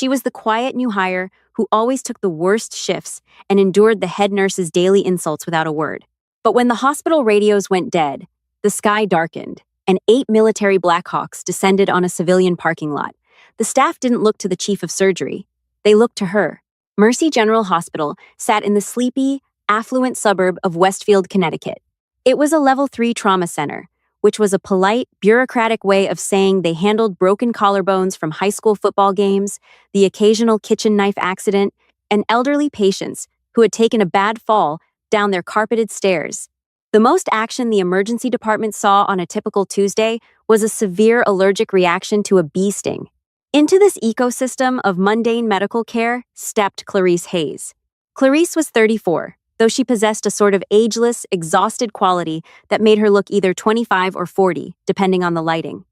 She was the quiet new hire who always took the worst shifts and endured the head nurse's daily insults without a word. But when the hospital radios went dead, the sky darkened, and 8 military Blackhawks descended on a civilian parking lot. The staff didn't look to the chief of surgery. They looked to her. Mercy General Hospital sat in the sleepy, affluent suburb of Westfield, Connecticut. It was a level 3 trauma center, which was a polite, bureaucratic way of saying they handled broken collarbones from high school football games, the occasional kitchen knife accident, and elderly patients who had taken a bad fall down their carpeted stairs. The most action the emergency department saw on a typical Tuesday was a severe allergic reaction to a bee sting. Into this ecosystem of mundane medical care stepped Clarice Hayes. Clarice was 34, though she possessed a sort of ageless, exhausted quality that made her look either 25 or 40, depending on the lighting.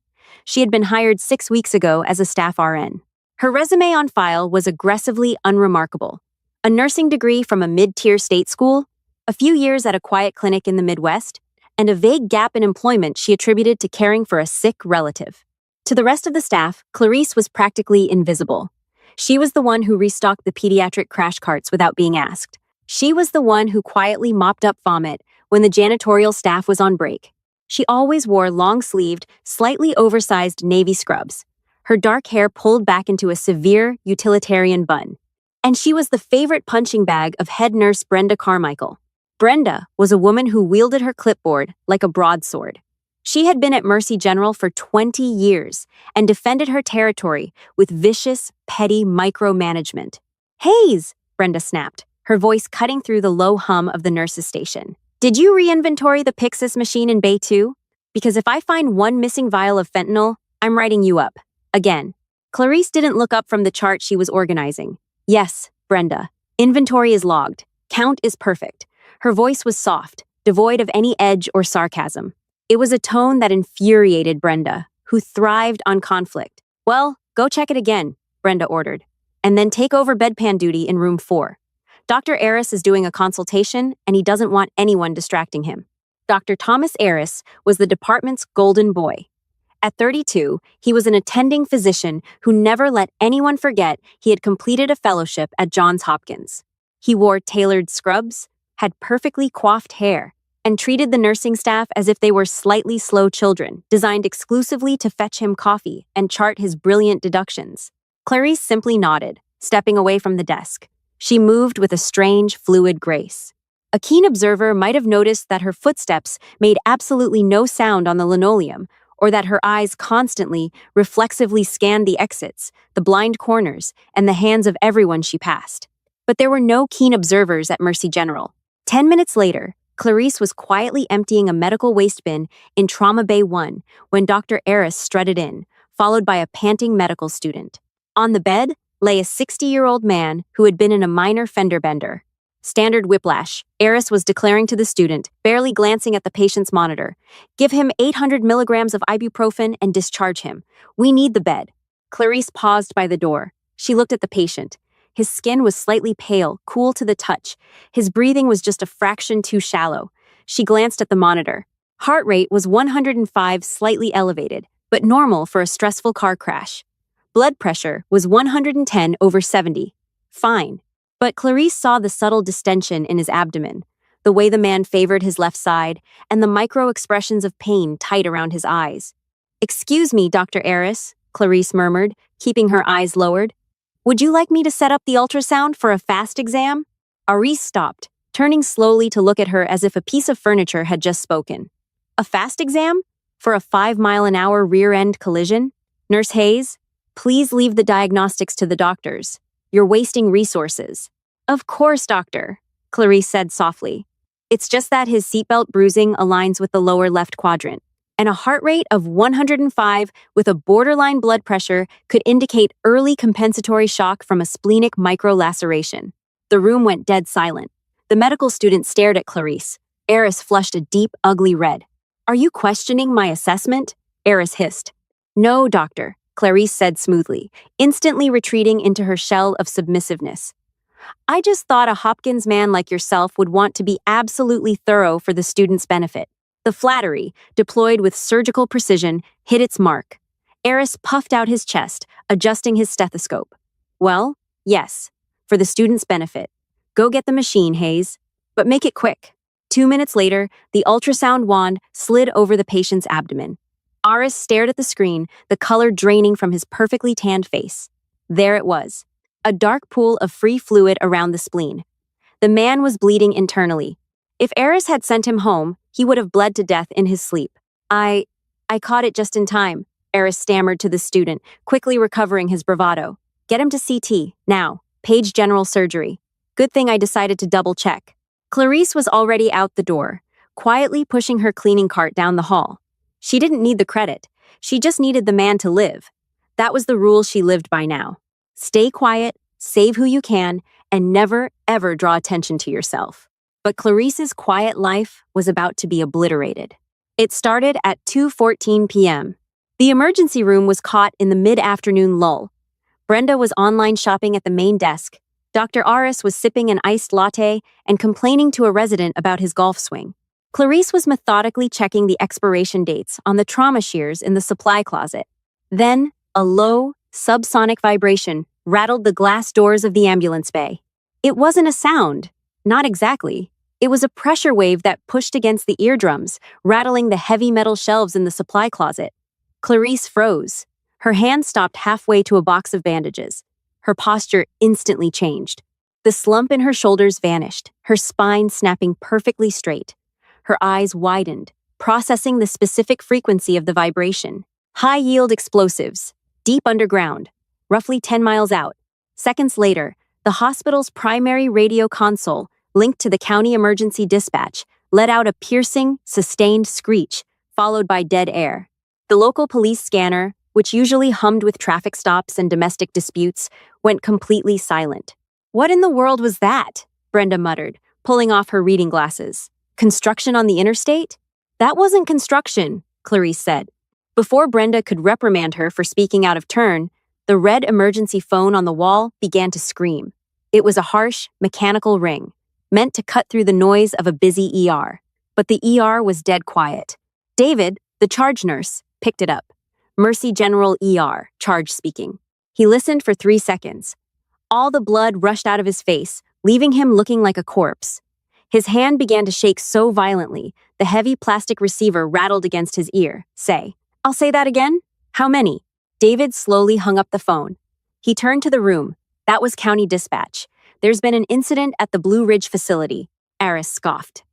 She had been hired 6 weeks ago as a staff RN. Her resume on file was aggressively unremarkable. A nursing degree from a mid-tier state school, a few years at a quiet clinic in the Midwest, and a vague gap in employment she attributed to caring for a sick relative. To the rest of the staff, Clarice was practically invisible. She was the one who restocked the pediatric crash carts without being asked. She was the one who quietly mopped up vomit when the janitorial staff was on break. She always wore long-sleeved, slightly oversized navy scrubs, her dark hair pulled back into a severe, utilitarian bun. And she was the favorite punching bag of head nurse Brenda Carmichael. Brenda was a woman who wielded her clipboard like a broadsword. She had been at Mercy General for 20 years and defended her territory with vicious, petty micromanagement. "Hayes," Brenda snapped, her voice cutting through the low hum of the nurse's station. "Did you re-inventory the Pyxis machine in Bay 2? Because if I find one missing vial of fentanyl, I'm writing you up. Again." Clarice didn't look up from the chart she was organizing. "Yes, Brenda. Inventory is logged. Count is perfect." Her voice was soft, devoid of any edge or sarcasm. It was a tone that infuriated Brenda, who thrived on conflict. "Well, go check it again," Brenda ordered, "and then take over bedpan duty in room 4. Dr. Aris is doing a consultation, and he doesn't want anyone distracting him." Dr. Thomas Aris was the department's golden boy. At 32, he was an attending physician who never let anyone forget he had completed a fellowship at Johns Hopkins. He wore tailored scrubs, had perfectly coiffed hair, and treated the nursing staff as if they were slightly slow children, designed exclusively to fetch him coffee and chart his brilliant deductions. Clarice simply nodded, stepping away from the desk. She moved with a strange, fluid grace. A keen observer might have noticed that her footsteps made absolutely no sound on the linoleum, or that her eyes constantly, reflexively scanned the exits, the blind corners, and the hands of everyone she passed. But there were no keen observers at Mercy General. 10 minutes later, Clarice was quietly emptying a medical waste bin in Trauma Bay 1 when Dr. Aris strutted in, followed by a panting medical student. On the bed lay a 60-year-old man who had been in a minor fender bender. "Standard whiplash," Aris was declaring to the student, barely glancing at the patient's monitor. "Give him 800 milligrams of ibuprofen and discharge him. We need the bed." Clarice paused by the door. She looked at the patient. His skin was slightly pale, cool to the touch. His breathing was just a fraction too shallow. She glanced at the monitor. Heart rate was 105, slightly elevated, but normal for a stressful car crash. Blood pressure was 110/70. Fine. But Clarice saw the subtle distension in his abdomen, the way the man favored his left side, and the micro-expressions of pain tight around his eyes. "Excuse me, Dr. Aris," Clarice murmured, keeping her eyes lowered. "Would you like me to set up the ultrasound for a fast exam?" Aris stopped, turning slowly to look at her as if a piece of furniture had just spoken. "A fast exam? For a 5-mile-an-hour rear-end collision? Nurse Hayes, please leave the diagnostics to the doctors. You're wasting resources." "Of course, doctor," Clarice said softly. "It's just that his seatbelt bruising aligns with the lower left quadrant, and a heart rate of 105 with a borderline blood pressure could indicate early compensatory shock from a splenic microlaceration." The room went dead silent. The medical student stared at Clarice. Aris flushed a deep, ugly red. "Are you questioning my assessment?" Aris hissed. "No, doctor," Clarice said smoothly, instantly retreating into her shell of submissiveness. "I just thought a Hopkins man like yourself would want to be absolutely thorough for the student's benefit." The flattery, deployed with surgical precision, hit its mark. Aris puffed out his chest, adjusting his stethoscope. Well, yes, for the student's benefit. Go get the machine, Hayes. But make it quick. 2 minutes later, the ultrasound wand slid over the patient's abdomen. Aris stared at the screen, the color draining from his perfectly tanned face. There it was, a dark pool of free fluid around the spleen. The man was bleeding internally. If Eris had sent him home, he would have bled to death in his sleep. I caught it just in time, Eris stammered to the student, quickly recovering his bravado. Get him to CT, now. Page general surgery. Good thing I decided to double-check. Clarice was already out the door, quietly pushing her cleaning cart down the hall. She didn't need the credit. She just needed the man to live. That was the rule she lived by now. Stay quiet, save who you can, and never, ever draw attention to yourself. But Clarice's quiet life was about to be obliterated. It started at 2:14 p.m. The emergency room was caught in the mid-afternoon lull. Brenda was online shopping at the main desk. Dr. Aris was sipping an iced latte and complaining to a resident about his golf swing. Clarice was methodically checking the expiration dates on the trauma shears in the supply closet. Then, a low, subsonic vibration rattled the glass doors of the ambulance bay. It wasn't a sound. Not exactly. It was a pressure wave that pushed against the eardrums, rattling the heavy metal shelves in the supply closet. Clarice froze. Her hand stopped halfway to a box of bandages. Her posture instantly changed. The slump in her shoulders vanished, her spine snapping perfectly straight. Her eyes widened, processing the specific frequency of the vibration. High-yield explosives, deep underground, roughly 10 miles out. Seconds later, the hospital's primary radio console, linked to the county emergency dispatch, let out a piercing, sustained screech, followed by dead air. The local police scanner, which usually hummed with traffic stops and domestic disputes, went completely silent. What in the world was that? Brenda muttered, pulling off her reading glasses. Construction on the interstate? That wasn't construction, Clarice said. Before Brenda could reprimand her for speaking out of turn, the red emergency phone on the wall began to scream. It was a harsh, mechanical ring, meant to cut through the noise of a busy ER. But the ER was dead quiet. David, the charge nurse, picked it up. Mercy General ER, charge speaking. He listened for 3 seconds. All the blood rushed out of his face, leaving him looking like a corpse. His hand began to shake so violently, the heavy plastic receiver rattled against his ear. I'll say that again? How many? David slowly hung up the phone. He turned to the room. That was county dispatch. There's been an incident at the Blue Ridge facility. Aris scoffed.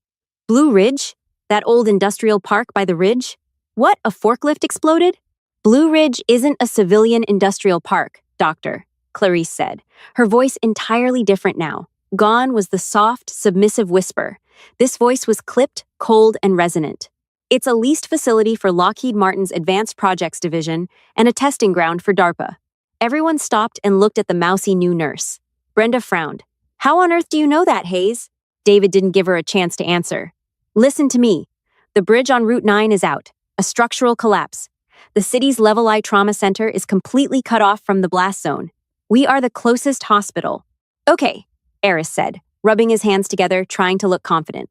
Blue Ridge? That old industrial park by the ridge? What, a forklift exploded? Blue Ridge isn't a civilian industrial park, Doctor, Clarice said, her voice entirely different now. Gone was the soft, submissive whisper. This voice was clipped, cold, and resonant. It's a leased facility for Lockheed Martin's Advanced Projects Division and a testing ground for DARPA. Everyone stopped and looked at the mousy new nurse. Brenda frowned. How on earth do you know that, Hayes? David didn't give her a chance to answer. Listen to me. The bridge on Route 9 is out. A structural collapse. The city's Level I Trauma Center is completely cut off from the blast zone. We are the closest hospital. Okay, Aris said, rubbing his hands together, trying to look confident.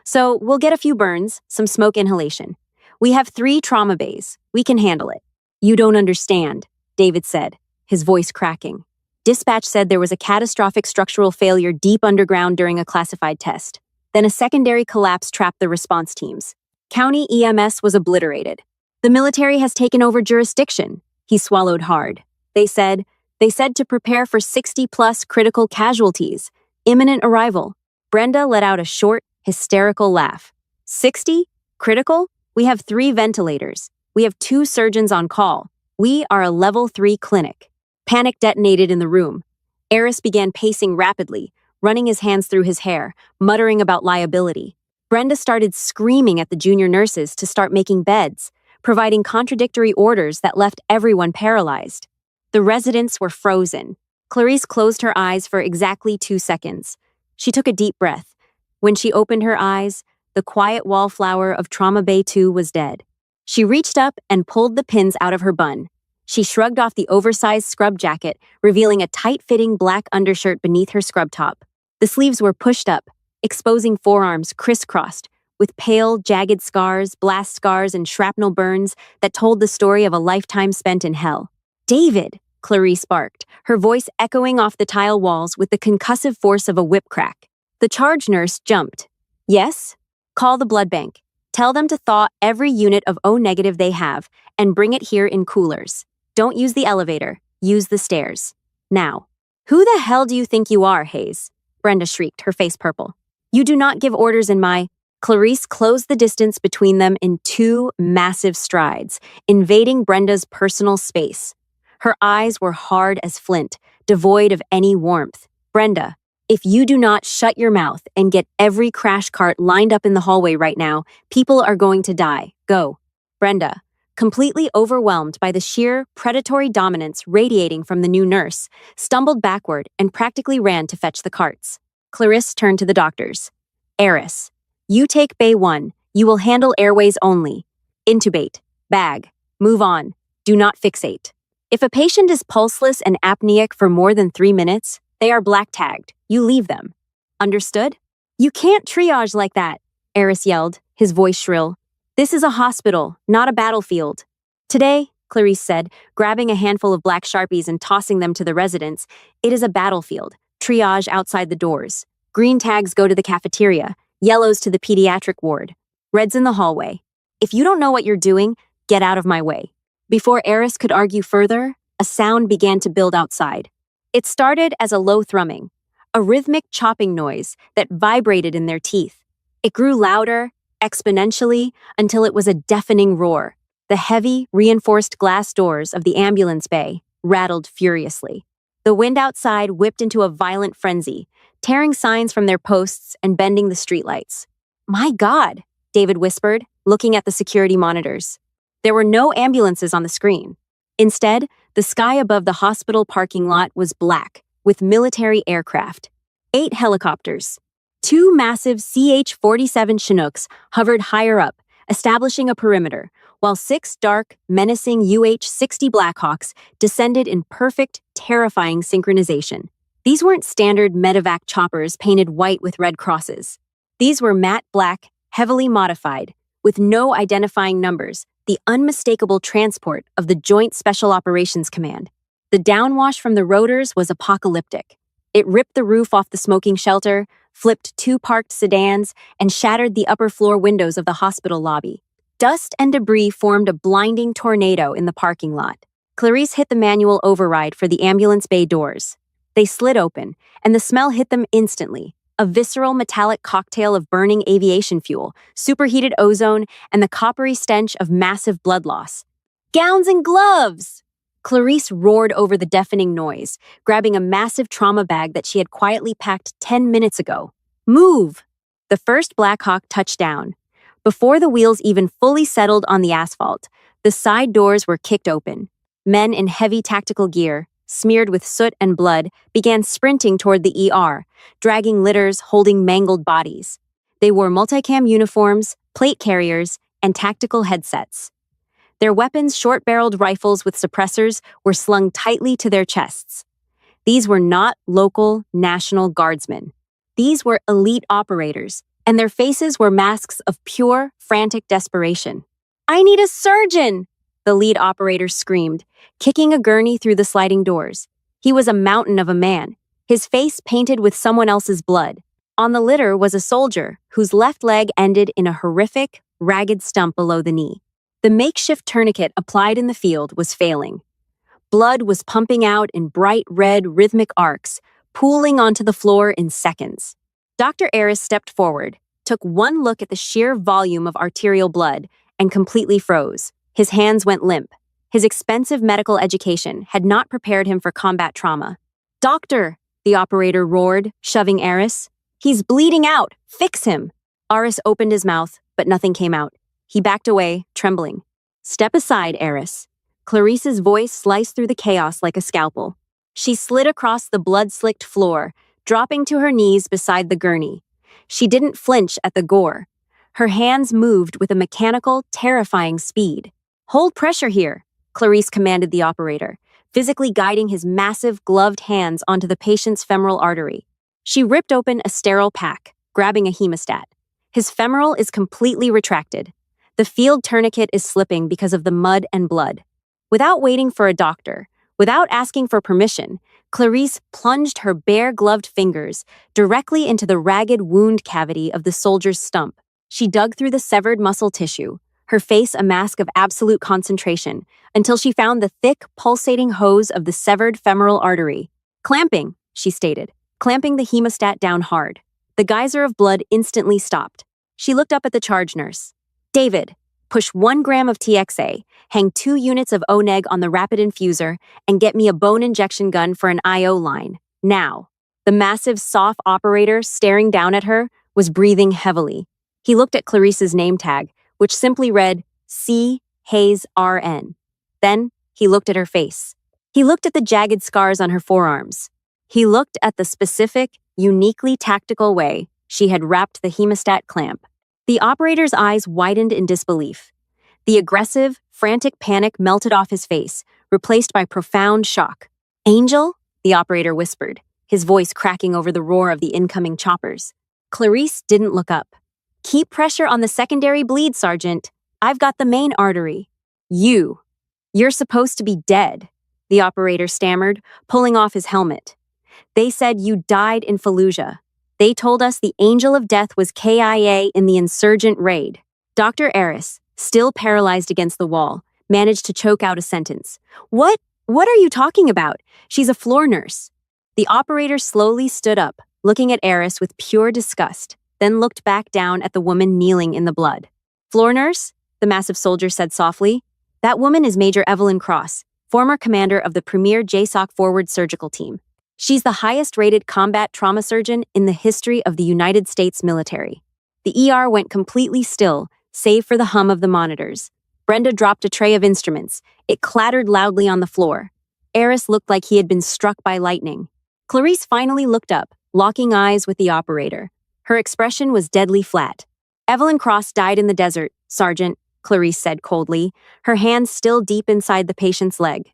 So, we'll get a few burns, some smoke inhalation. We have 3 trauma bays. We can handle it. You don't understand, David said, his voice cracking. Dispatch said there was a catastrophic structural failure deep underground during a classified test. Then a secondary collapse trapped the response teams. County EMS was obliterated. The military has taken over jurisdiction. He swallowed hard. They said to prepare for 60-plus critical casualties. Imminent arrival. Brenda let out a short, hysterical laugh. 60? Critical? We have 3 ventilators. We have 2 surgeons on call. We are a level 3 clinic. Panic detonated in the room. Aris began pacing rapidly, running his hands through his hair, muttering about liability. Brenda started screaming at the junior nurses to start making beds, providing contradictory orders that left everyone paralyzed. The residents were frozen. Clarice closed her eyes for exactly 2 seconds. She took a deep breath. When she opened her eyes, the quiet wallflower of Trauma Bay 2 was dead. She reached up and pulled the pins out of her bun. She shrugged off the oversized scrub jacket, revealing a tight-fitting black undershirt beneath her scrub top. The sleeves were pushed up, exposing forearms crisscrossed, with pale, jagged scars, blast scars, and shrapnel burns that told the story of a lifetime spent in hell. David! Clarice barked, her voice echoing off the tile walls with the concussive force of a whip crack. The charge nurse jumped. Yes? Call the blood bank. Tell them to thaw every unit of O negative they have and bring it here in coolers. Don't use the elevator. Use the stairs. Now. Who the hell do you think you are, Hayes? Brenda shrieked, her face purple. You do not give orders in my... Clarice closed the distance between them in 2 massive strides, invading Brenda's personal space. Her eyes were hard as flint, devoid of any warmth. Brenda, if you do not shut your mouth and get every crash cart lined up in the hallway right now, people are going to die. Go. Brenda, completely overwhelmed by the sheer predatory dominance radiating from the new nurse, stumbled backward and practically ran to fetch the carts. Clarice turned to the doctors. Eris, you take Bay 1. You will handle airways only. Intubate. Bag. Move on. Do not fixate. If a patient is pulseless and apneic for more than 3 minutes, they are black-tagged. You leave them. Understood? You can't triage like that, Eris yelled, his voice shrill. This is a hospital, not a battlefield. Today, Clarice said, grabbing a handful of black Sharpies and tossing them to the residents, it is a battlefield. Triage outside the doors. Green tags go to the cafeteria, yellows to the pediatric ward. Reds in the hallway. If you don't know what you're doing, get out of my way. Before Eris could argue further, a sound began to build outside. It started as a low thrumming, a rhythmic chopping noise that vibrated in their teeth. It grew louder, exponentially, until it was a deafening roar. The heavy, reinforced glass doors of the ambulance bay rattled furiously. The wind outside whipped into a violent frenzy, tearing signs from their posts and bending the streetlights. My God, David whispered, looking at the security monitors. There were no ambulances on the screen. Instead, the sky above the hospital parking lot was black, with military aircraft. 8 helicopters. 2 massive CH-47 Chinooks hovered higher up, establishing a perimeter, while 6 dark, menacing UH-60 Blackhawks descended in perfect, terrifying synchronization. These weren't standard medevac choppers painted white with red crosses. These were matte black, heavily modified, with no identifying numbers, the unmistakable transport of the Joint Special Operations Command. The downwash from the rotors was apocalyptic. It ripped the roof off the smoking shelter, flipped 2 parked sedans, and shattered the upper floor windows of the hospital lobby. Dust and debris formed a blinding tornado in the parking lot. Clarice hit the manual override for the ambulance bay doors. They slid open, and the smell hit them instantly. A visceral metallic cocktail of burning aviation fuel, superheated ozone, and the coppery stench of massive blood loss. Gowns and gloves! Clarice roared over the deafening noise, grabbing a massive trauma bag that she had quietly packed 10 minutes ago. Move! The first Blackhawk touched down. Before the wheels even fully settled on the asphalt, the side doors were kicked open. Men in heavy tactical gear, smeared with soot and blood, began sprinting toward the ER, dragging litters holding mangled bodies. They wore multicam uniforms, plate carriers, and tactical headsets. Their weapons, short-barreled rifles with suppressors, were slung tightly to their chests. These were not local National Guardsmen. These were elite operators, and their faces were masks of pure, frantic desperation. "I need a surgeon!" the lead operator screamed, kicking a gurney through the sliding doors. He was a mountain of a man, his face painted with someone else's blood. On the litter was a soldier whose left leg ended in a horrific, ragged stump below the knee. The makeshift tourniquet applied in the field was failing. Blood was pumping out in bright red rhythmic arcs, pooling onto the floor in seconds. Dr. Eris stepped forward, took one look at the sheer volume of arterial blood, and completely froze. His hands went limp. His expensive medical education had not prepared him for combat trauma. "Doctor!" the operator roared, shoving Eris. "He's bleeding out! Fix him!" Eris opened his mouth, but nothing came out. He backed away, trembling. "Step aside, Eris." Clarice's voice sliced through the chaos like a scalpel. She slid across the blood-slicked floor, dropping to her knees beside the gurney. She didn't flinch at the gore. Her hands moved with a mechanical, terrifying speed. "Hold pressure here," Clarice commanded the operator, physically guiding his massive, gloved hands onto the patient's femoral artery. She ripped open a sterile pack, grabbing a hemostat. His femoral is completely retracted. The field tourniquet is slipping because of the mud and blood. Without waiting for a doctor, Without asking for permission, Clarice plunged her bare gloved fingers directly into the ragged wound cavity of the soldier's stump. She dug through the severed muscle tissue, her face a mask of absolute concentration, until she found the thick, pulsating hose of the severed femoral artery. Clamping, she stated, clamping the hemostat down hard. The geyser of blood instantly stopped. She looked up at the charge nurse. David, push 1 gram of TXA, hang 2 units of ONEG on the rapid infuser, and get me a bone injection gun for an IO line. Now. The massive SOF operator, staring down at her, was breathing heavily. He looked at Clarice's name tag, which simply read C. Hayes RN. Then, he looked at her face. He looked at the jagged scars on her forearms. He looked at the specific, uniquely tactical way she had wrapped the hemostat clamp. The operator's eyes widened in disbelief. The aggressive, frantic panic melted off his face, replaced by profound shock. Angel? The operator whispered, his voice cracking over the roar of the incoming choppers. Clarice didn't look up. Keep pressure on the secondary bleed, Sergeant. I've got the main artery. You're supposed to be dead, the operator stammered, pulling off his helmet. They said you died in Fallujah. They told us the Angel of Death was KIA in the insurgent raid. Dr. Eris, still paralyzed against the wall, managed to choke out a sentence. What are you talking about? She's a floor nurse. The operator slowly stood up, looking at Eris with pure disgust, then looked back down at the woman kneeling in the blood. Floor nurse? The massive soldier said softly. That woman is Major Evelyn Cross, former commander of the premier JSOC Forward Surgical Team. She's the highest-rated combat trauma surgeon in the history of the United States military. The ER went completely still, save for the hum of the monitors. Brenda dropped a tray of instruments. It clattered loudly on the floor. Eris looked like he had been struck by lightning. Clarice finally looked up, locking eyes with the operator. Her expression was deadly flat. Evelyn Cross died in the desert, Sergeant, Clarice said coldly, her hands still deep inside the patient's leg.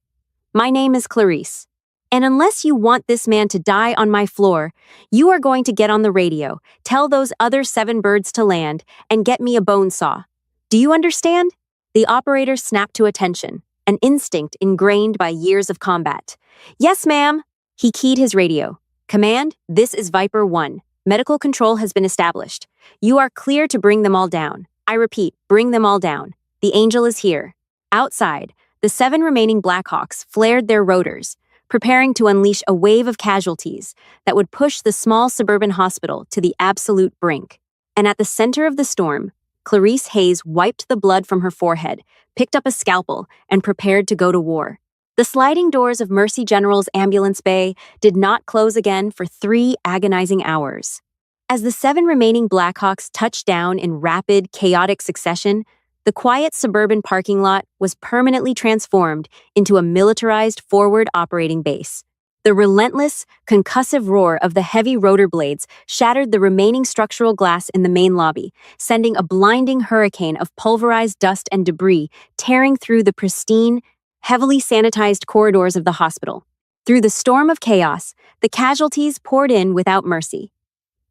My name is Clarice. And unless you want this man to die on my floor, you are going to get on the radio, tell those other 7 birds to land, and get me a bone saw. Do you understand? The operator snapped to attention, an instinct ingrained by years of combat. Yes, ma'am. He keyed his radio. Command, this is Viper 1. Medical control has been established. You are clear to bring them all down. I repeat, bring them all down. The Angel is here. Outside, the 7 remaining Blackhawks flared their rotors, preparing to unleash a wave of casualties that would push the small suburban hospital to the absolute brink. And at the center of the storm, Clarice Hayes wiped the blood from her forehead, picked up a scalpel, and prepared to go to war. The sliding doors of Mercy General's ambulance bay did not close again for 3 agonizing hours. As the 7 remaining Blackhawks touched down in rapid, chaotic succession, the quiet suburban parking lot was permanently transformed into a militarized forward operating base. The relentless, concussive roar of the heavy rotor blades shattered the remaining structural glass in the main lobby, sending a blinding hurricane of pulverized dust and debris tearing through the pristine, heavily sanitized corridors of the hospital. Through the storm of chaos, the casualties poured in without mercy.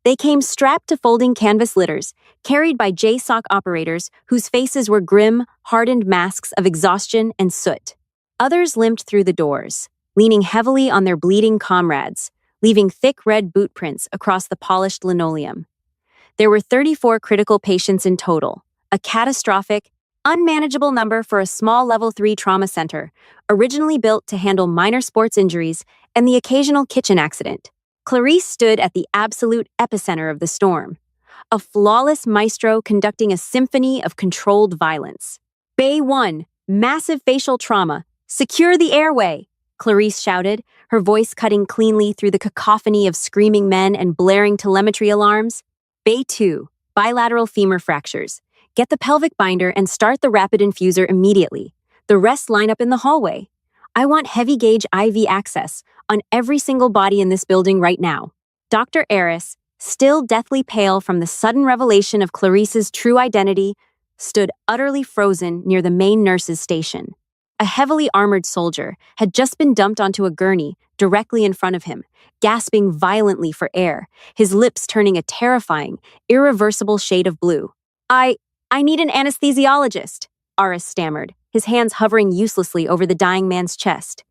They came strapped to folding canvas litters, carried by JSOC operators whose faces were grim, hardened masks of exhaustion and soot. Others limped through the doors, leaning heavily on their bleeding comrades, leaving thick red boot prints across the polished linoleum. There were 34 critical patients in total, a catastrophic, unmanageable number for a small Level 3 trauma center, originally built to handle minor sports injuries and the occasional kitchen accident. Clarice stood at the absolute epicenter of the storm, a flawless maestro conducting a symphony of controlled violence. Bay 1, massive facial trauma, secure the airway, Clarice shouted, her voice cutting cleanly through the cacophony of screaming men and blaring telemetry alarms. Bay 2, bilateral femur fractures. Get the pelvic binder and start the rapid infuser immediately. The rest line up in the hallway. I want heavy gauge IV access on every single body in this building right now. Dr. Eris, still deathly pale from the sudden revelation of Clarice's true identity, stood utterly frozen near the main nurse's station. A heavily armored soldier had just been dumped onto a gurney directly in front of him, gasping violently for air, his lips turning a terrifying, irreversible shade of blue. I need an anesthesiologist, Aris stammered, his hands hovering uselessly over the dying man's chest.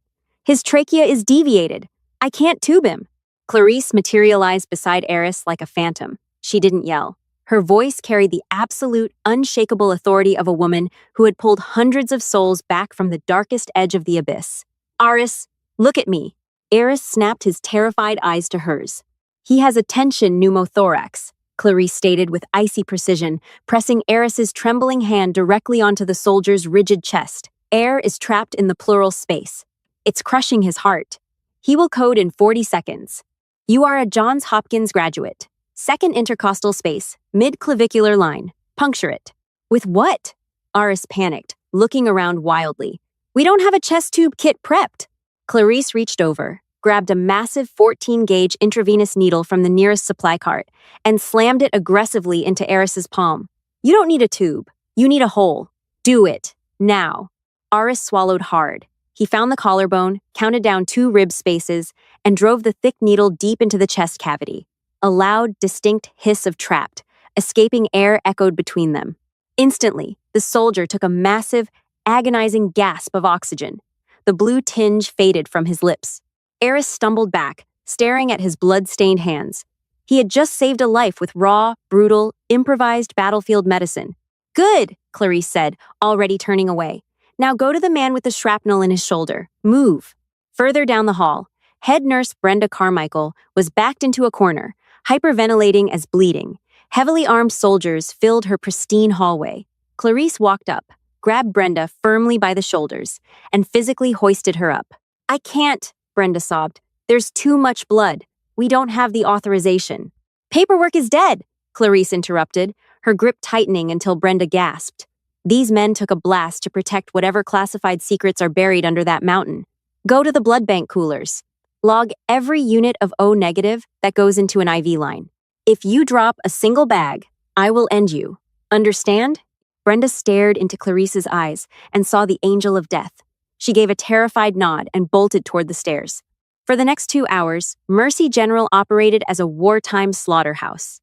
His trachea is deviated. I can't tube him. Clarice materialized beside Eris like a phantom. She didn't yell. Her voice carried the absolute, unshakable authority of a woman who had pulled hundreds of souls back from the darkest edge of the abyss. Aris, look at me. Eris snapped his terrified eyes to hers. He has a tension pneumothorax, Clarice stated with icy precision, pressing Eris's trembling hand directly onto the soldier's rigid chest. Air is trapped in the pleural space. It's crushing his heart. He will code in 40 seconds. You are a Johns Hopkins graduate. Second intercostal space, mid-clavicular line. Puncture it. With what? Aris panicked, looking around wildly. We don't have a chest tube kit prepped. Clarice reached over, grabbed a massive 14-gauge intravenous needle from the nearest supply cart, and slammed it aggressively into Eris's palm. You don't need a tube. You need a hole. Do it. Now. Aris swallowed hard. He found the collarbone, counted down 2 rib spaces, and drove the thick needle deep into the chest cavity. A loud, distinct hiss of trapped, escaping air echoed between them. Instantly, the soldier took a massive, agonizing gasp of oxygen. The blue tinge faded from his lips. Eris stumbled back, staring at his blood-stained hands. He had just saved a life with raw, brutal, improvised battlefield medicine. Good, Clarice said, already turning away. Now go to the man with the shrapnel in his shoulder. Move. Further down the hall, head nurse Brenda Carmichael was backed into a corner, hyperventilating as bleeding. Heavily armed soldiers filled her pristine hallway. Clarice walked up, grabbed Brenda firmly by the shoulders, and physically hoisted her up. I can't, Brenda sobbed. There's too much blood. We don't have the authorization. Paperwork is dead, Clarice interrupted, her grip tightening until Brenda gasped. These men took a blast to protect whatever classified secrets are buried under that mountain. Go to the blood bank coolers. Log every unit of O negative that goes into an IV line. If you drop a single bag, I will end you. Understand? Brenda stared into Clarice's eyes and saw the angel of death. She gave a terrified nod and bolted toward the stairs. For the next 2 hours, Mercy General operated as a wartime slaughterhouse.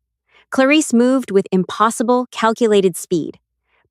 Clarice moved with impossible, calculated speed,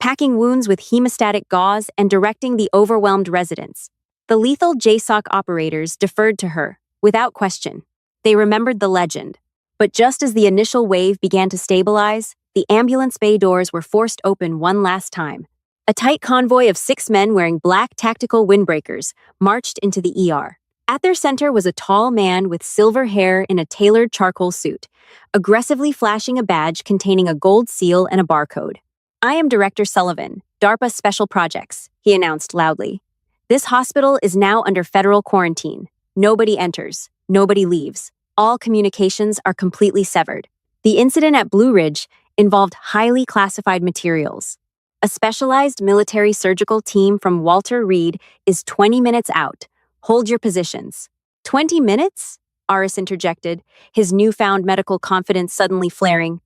packing wounds with hemostatic gauze and directing the overwhelmed residents. The lethal JSOC operators deferred to her, without question. They remembered the legend. But just as the initial wave began to stabilize, the ambulance bay doors were forced open one last time. A tight convoy of 6 men wearing black tactical windbreakers marched into the ER. At their center was a tall man with silver hair in a tailored charcoal suit, aggressively flashing a badge containing a gold seal and a barcode. I am Director Sullivan, DARPA Special Projects, he announced loudly. This hospital is now under federal quarantine. Nobody enters. Nobody leaves. All communications are completely severed. The incident at Blue Ridge involved highly classified materials. A specialized military surgical team from Walter Reed is 20 minutes out. Hold your positions. 20 minutes? Aris interjected, his newfound medical confidence suddenly flaring.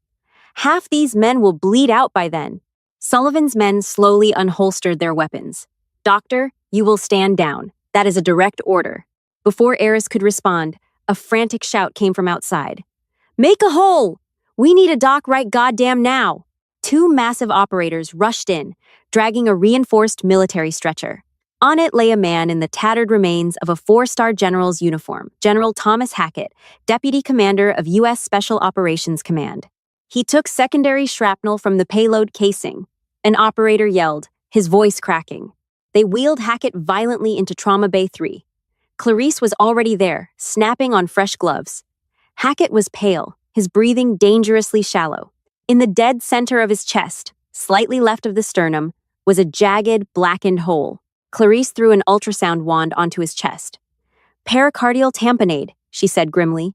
Half these men will bleed out by then. Sullivan's men slowly unholstered their weapons. Doctor, you will stand down. That is a direct order. Before Eris could respond, a frantic shout came from outside. Make a hole! We need a doc right goddamn now! 2 massive operators rushed in, dragging a reinforced military stretcher. On it lay a man in the tattered remains of a 4-star general's uniform, General Thomas Hackett, Deputy Commander of U.S. Special Operations Command. He took secondary shrapnel from the payload casing. An operator yelled, his voice cracking. They wheeled Hackett violently into Trauma Bay 3. Clarice was already there, snapping on fresh gloves. Hackett was pale, his breathing dangerously shallow. In the dead center of his chest, slightly left of the sternum, was a jagged, blackened hole. Clarice threw an ultrasound wand onto his chest. Pericardial tamponade, she said grimly.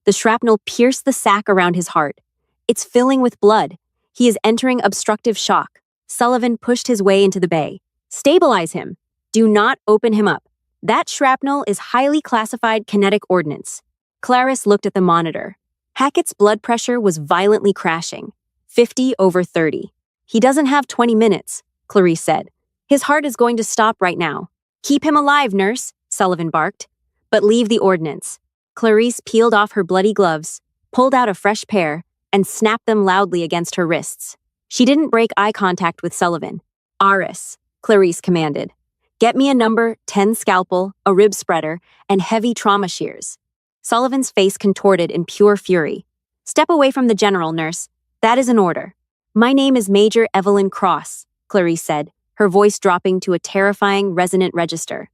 The shrapnel pierced the sac around his heart. It's filling with blood. He is entering obstructive shock. Sullivan pushed his way into the bay. Stabilize him. Do not open him up. That shrapnel is highly classified kinetic ordnance. Clarice looked at the monitor. Hackett's blood pressure was violently crashing. 50/30. He doesn't have 20 minutes, Clarice said. His heart is going to stop right now. Keep him alive, nurse, Sullivan barked. But leave the ordnance. Clarice peeled off her bloody gloves, pulled out a fresh pair, and snapped them loudly against her wrists. She didn't break eye contact with Sullivan. Aris, Clarice commanded. Get me a number 10 scalpel, a rib spreader, and heavy trauma shears. Sullivan's face contorted in pure fury. Step away from the general, nurse. That is an order. My name is Major Evelyn Cross, Clarice said, her voice dropping to a terrifying resonant register.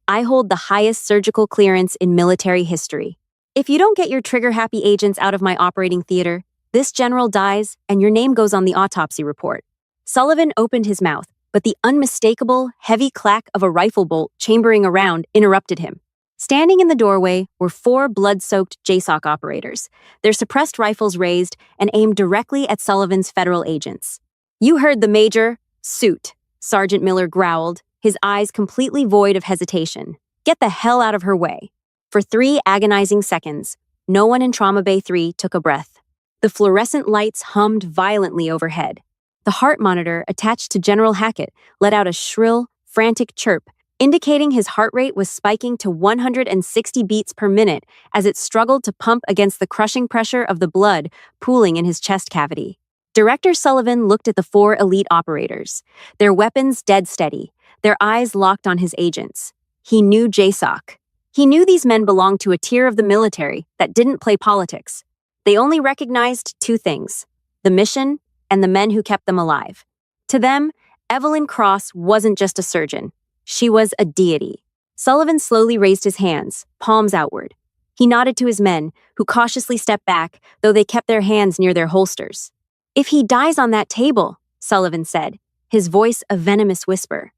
I hold the highest surgical clearance in military history. If you don't get your trigger-happy agents out of my operating theater, this general dies and your name goes on the autopsy report. Sullivan opened his mouth, but the unmistakable, heavy clack of a rifle bolt chambering around interrupted him. Standing in the doorway were 4 blood-soaked JSOC operators, their suppressed rifles raised and aimed directly at Sullivan's federal agents. You heard the major. Suit, Sergeant Miller growled, his eyes completely void of hesitation. Get the hell out of her way. For 3 agonizing seconds, no one in Trauma Bay 3 took a breath. The fluorescent lights hummed violently overhead. The heart monitor attached to General Hackett let out a shrill, frantic chirp, indicating his heart rate was spiking to 160 beats per minute as it struggled to pump against the crushing pressure of the blood pooling in his chest cavity. Director Sullivan looked at the 4 elite operators, their weapons dead steady, their eyes locked on his agents. He knew JSOC. He knew these men belonged to a tier of the military that didn't play politics. They only recognized 2 things: the mission and the men who kept them alive. To them, Evelyn Cross wasn't just a surgeon. She was a deity. Sullivan slowly raised his hands, palms outward. He nodded to his men, who cautiously stepped back, though they kept their hands near their holsters. If he dies on that table, Sullivan said, his voice a venomous whisper,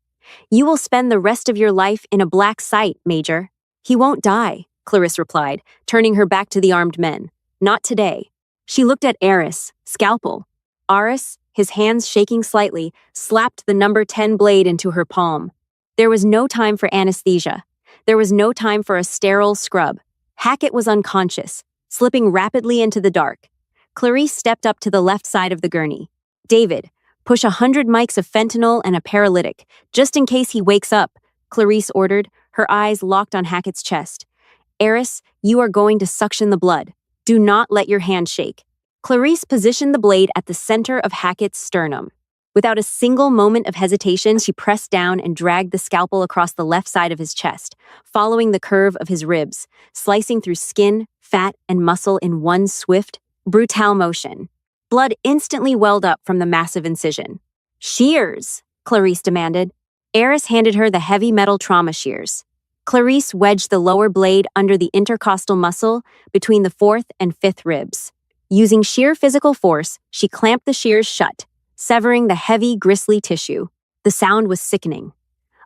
you will spend the rest of your life in a black site, Major. He won't die, Clarice replied, turning her back to the armed men. Not today. She looked at Eris, scalpel. Aris, his hands shaking slightly, slapped the number 10 blade into her palm. There was no time for anesthesia. There was no time for a sterile scrub. Hackett was unconscious, slipping rapidly into the dark. Clarice stepped up to the left side of the gurney. David, push 100 mics of fentanyl and a paralytic, just in case he wakes up, Clarice ordered, her eyes locked on Hackett's chest. Eris, you are going to suction the blood. Do not let your hand shake. Clarice positioned the blade at the center of Hackett's sternum. Without a single moment of hesitation, she pressed down and dragged the scalpel across the left side of his chest, following the curve of his ribs, slicing through skin, fat, and muscle in one swift, brutal motion. Blood instantly welled up from the massive incision. Shears, Clarice demanded. Eris handed her the heavy metal trauma shears. Clarice wedged the lower blade under the intercostal muscle between the 4th and 5th ribs. Using sheer physical force, she clamped the shears shut, severing the heavy, gristly tissue. The sound was sickening.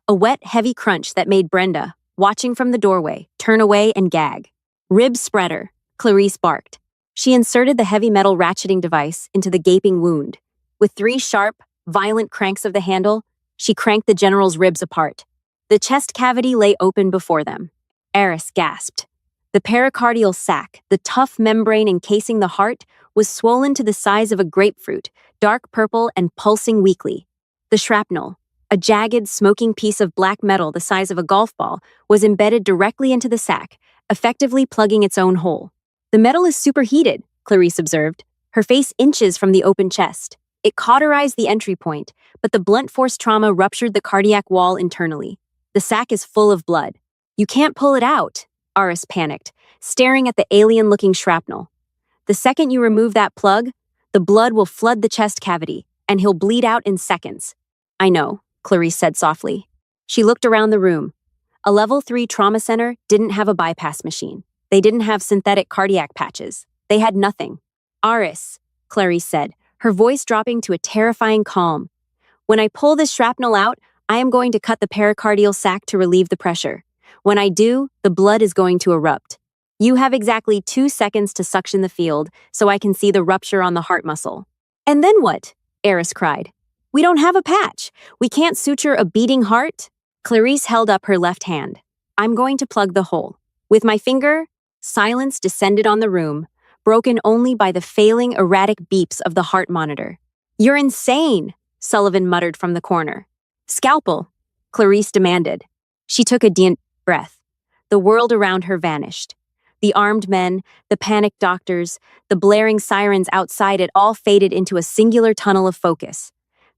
A wet, heavy crunch that made Brenda, watching from the doorway, turn away and gag. Rib spreader, Clarice barked. She inserted the heavy metal ratcheting device into the gaping wound. With 3 sharp, violent cranks of the handle, she cranked the general's ribs apart. The chest cavity lay open before them. Eris gasped. The pericardial sac, the tough membrane encasing the heart, was swollen to the size of a grapefruit, dark purple and pulsing weakly. The shrapnel, a jagged, smoking piece of black metal the size of a golf ball, was embedded directly into the sac, effectively plugging its own hole. The metal is superheated, Clarice observed, her face inches from the open chest. It cauterized the entry point, but the blunt force trauma ruptured the cardiac wall internally. The sac is full of blood. You can't pull it out, Aris panicked, staring at the alien-looking shrapnel. The second you remove that plug, the blood will flood the chest cavity, and he'll bleed out in seconds. I know, Clarice said softly. She looked around the room. A level 3 trauma center didn't have a bypass machine. They didn't have synthetic cardiac patches. They had nothing. Aris, Clarice said, her voice dropping to a terrifying calm. When I pull this shrapnel out, I am going to cut the pericardial sac to relieve the pressure. When I do, the blood is going to erupt. You have exactly 2 seconds to suction the field so I can see the rupture on the heart muscle. And then what? Eris cried. We don't have a patch. We can't suture a beating heart. Clarice held up her left hand. I'm going to plug the hole. With my finger, silence descended on the room, broken only by the failing erratic beeps of the heart monitor. You're insane, Sullivan muttered from the corner. Scalpel, Clarice demanded. She took a deep breath. The world around her vanished. The armed men, the panicked doctors, the blaring sirens outside it all faded into a singular tunnel of focus.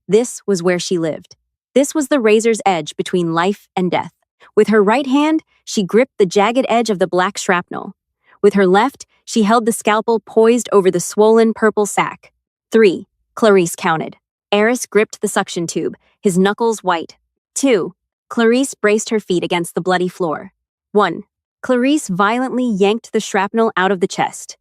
This was where she lived. This was the razor's edge between life and death. With her right hand, she gripped the jagged edge of the black shrapnel. With her left, she held the scalpel poised over the swollen purple sac. 3, Clarice counted. Eris gripped the suction tube, his knuckles white. 2, Clarice braced her feet against the bloody floor. 1, Clarice violently yanked the shrapnel out of the chest.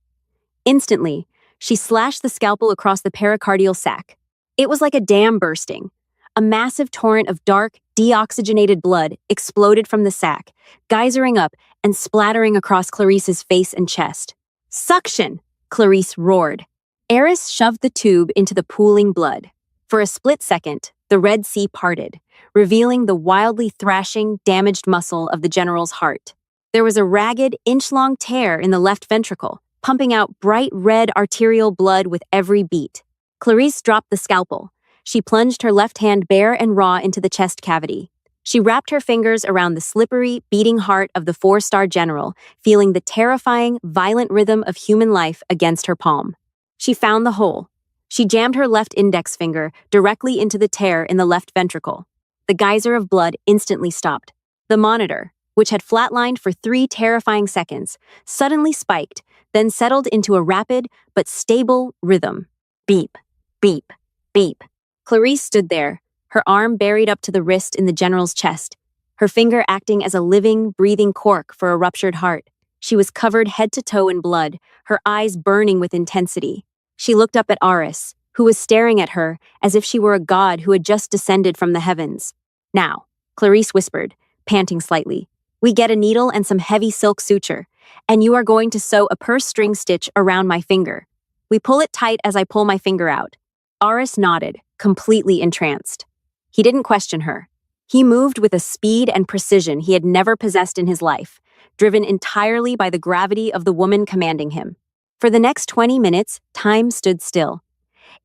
Instantly, she slashed the scalpel across the pericardial sac. It was like a dam bursting. A massive torrent of dark, deoxygenated blood exploded from the sac, geysering up and splattering across Clarice's face and chest. "Suction!" Clarice roared. Eris shoved the tube into the pooling blood. For a split second, the Red Sea parted, revealing the wildly thrashing, damaged muscle of the general's heart. There was a ragged, inch-long tear in the left ventricle, pumping out bright red arterial blood with every beat. Clarice dropped the scalpel. She plunged her left hand bare and raw into the chest cavity. She wrapped her fingers around the slippery, beating heart of the 4-star general, feeling the terrifying, violent rhythm of human life against her palm. She found the hole. She jammed her left index finger directly into the tear in the left ventricle. The geyser of blood instantly stopped. The monitor, which had flatlined for 3 terrifying seconds, suddenly spiked, then settled into a rapid but stable rhythm. Beep, beep, beep. Clarice stood there, her arm buried up to the wrist in the general's chest, her finger acting as a living, breathing cork for a ruptured heart. She was covered head to toe in blood, her eyes burning with intensity. She looked up at Aris, who was staring at her as if she were a god who had just descended from the heavens. "Now," Clarice whispered, panting slightly, "we get a needle and some heavy silk suture, and you are going to sew a purse string stitch around my finger. We pull it tight as I pull my finger out." Aris nodded, completely entranced. He didn't question her. He moved with a speed and precision he had never possessed in his life, driven entirely by the gravity of the woman commanding him. For the next 20 minutes, time stood still.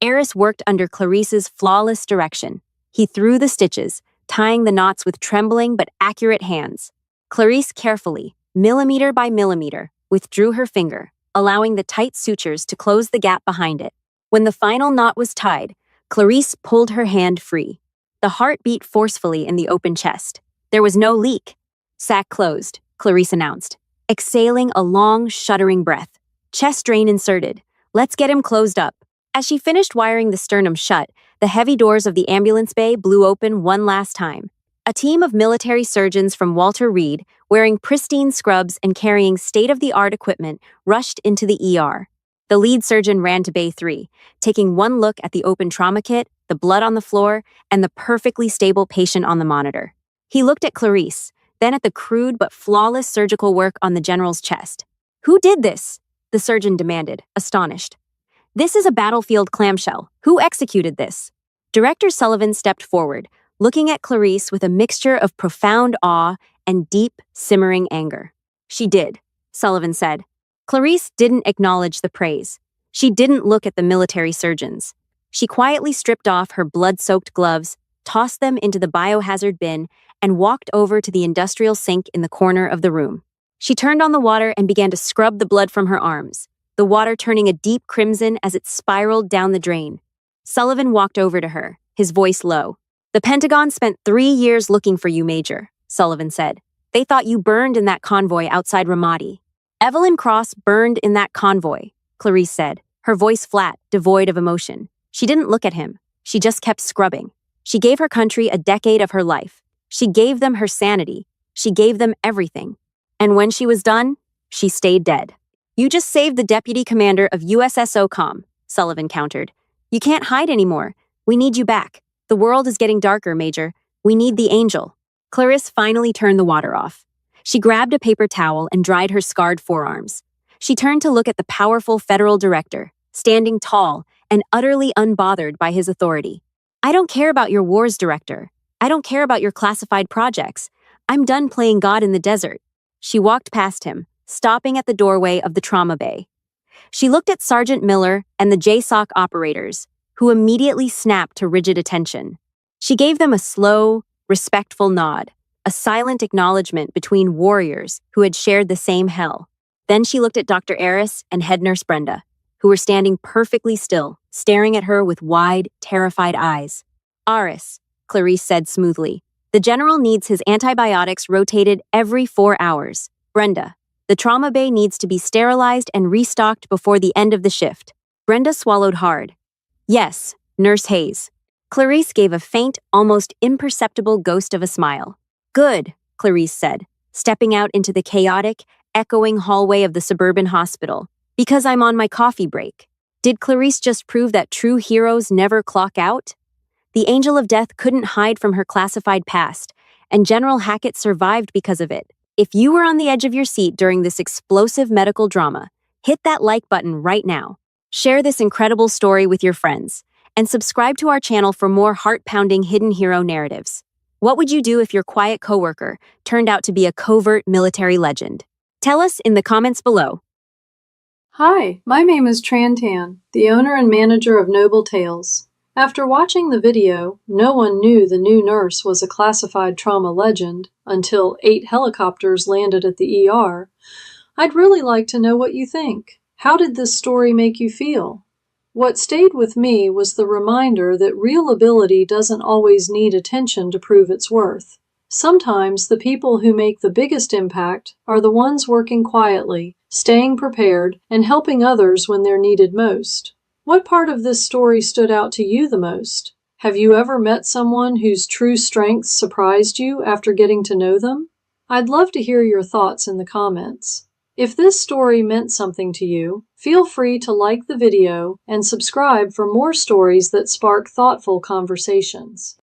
Eris worked under Clarice's flawless direction. He threw the stitches, tying the knots with trembling but accurate hands. Clarice carefully, millimeter by millimeter, withdrew her finger, allowing the tight sutures to close the gap behind it. When the final knot was tied, Clarice pulled her hand free. The heart beat forcefully in the open chest. There was no leak. "Sac closed," Clarice announced, exhaling a long, shuddering breath. "Chest drain inserted. Let's get him closed up." As she finished wiring the sternum shut, the heavy doors of the ambulance bay blew open one last time. A team of military surgeons from Walter Reed, wearing pristine scrubs and carrying state-of-the-art equipment, rushed into the ER. The lead surgeon ran to Bay 3, taking one look at the open trauma kit, the blood on the floor, and the perfectly stable patient on the monitor. He looked at Clarice, then at the crude but flawless surgical work on the general's chest. "Who did this?" the surgeon demanded, astonished. "This is a battlefield clamshell. Who executed this?" Director Sullivan stepped forward, looking at Clarice with a mixture of profound awe and deep, simmering anger. "She did," Sullivan said. Clarice didn't acknowledge the praise. She didn't look at the military surgeons. She quietly stripped off her blood-soaked gloves, tossed them into the biohazard bin, and walked over to the industrial sink in the corner of the room. She turned on the water and began to scrub the blood from her arms, the water turning a deep crimson as it spiraled down the drain. Sullivan walked over to her, his voice low. "The Pentagon spent 3 years looking for you, Major," Sullivan said. "They thought you burned in that convoy outside Ramadi." "Evelyn Cross burned in that convoy," Clarice said, her voice flat, devoid of emotion. She didn't look at him. She just kept scrubbing. She gave her country a decade of her life. She gave them her sanity. She gave them everything. And when she was done, she stayed dead. "You just saved the deputy commander of USS OCOM," Sullivan countered. "You can't hide anymore. We need you back. The world is getting darker, Major. We need the angel." Clarice finally turned the water off. She grabbed a paper towel and dried her scarred forearms. She turned to look at the powerful federal director, standing tall and utterly unbothered by his authority. "I don't care about your wars, Director. I don't care about your classified projects. I'm done playing God in the desert." She walked past him, stopping at the doorway of the trauma bay. She looked at Sergeant Miller and the JSOC operators, who immediately snapped to rigid attention. She gave them a slow, respectful nod, a silent acknowledgement between warriors who had shared the same hell. Then she looked at Dr. Eris and head nurse Brenda, who were standing perfectly still, staring at her with wide, terrified eyes. "Aris," Clarice said smoothly. The general needs his antibiotics rotated every 4 hours. Brenda, the trauma bay needs to be sterilized and restocked before the end of the shift. Brenda swallowed hard. Yes, Nurse Hayes. Clarice gave a faint, almost imperceptible ghost of a smile. Good, Clarice said, stepping out into the chaotic, echoing hallway of the suburban hospital. Because I'm on my coffee break. Did Clarice just prove that true heroes never clock out? The Angel of Death couldn't hide from her classified past, and General Hackett survived because of it. If you were on the edge of your seat during this explosive medical drama, hit that like button right now. Share this incredible story with your friends, and subscribe to our channel for more heart-pounding hidden hero narratives. What would you do if your quiet coworker turned out to be a covert military legend? Tell us in the comments below. Hi, my name is Tran Tan, the owner and manager of Noble Tales. After watching the video, no one knew the new nurse was a classified trauma legend until 8 helicopters landed at the ER. I'd really like to know what you think. How did this story make you feel? What stayed with me was the reminder that real ability doesn't always need attention to prove its worth. Sometimes the people who make the biggest impact are the ones working quietly, staying prepared, and helping others when they're needed most. What part of this story stood out to you the most? Have you ever met someone whose true strengths surprised you after getting to know them? I'd love to hear your thoughts in the comments. If this story meant something to you, feel free to like the video and subscribe for more stories that spark thoughtful conversations.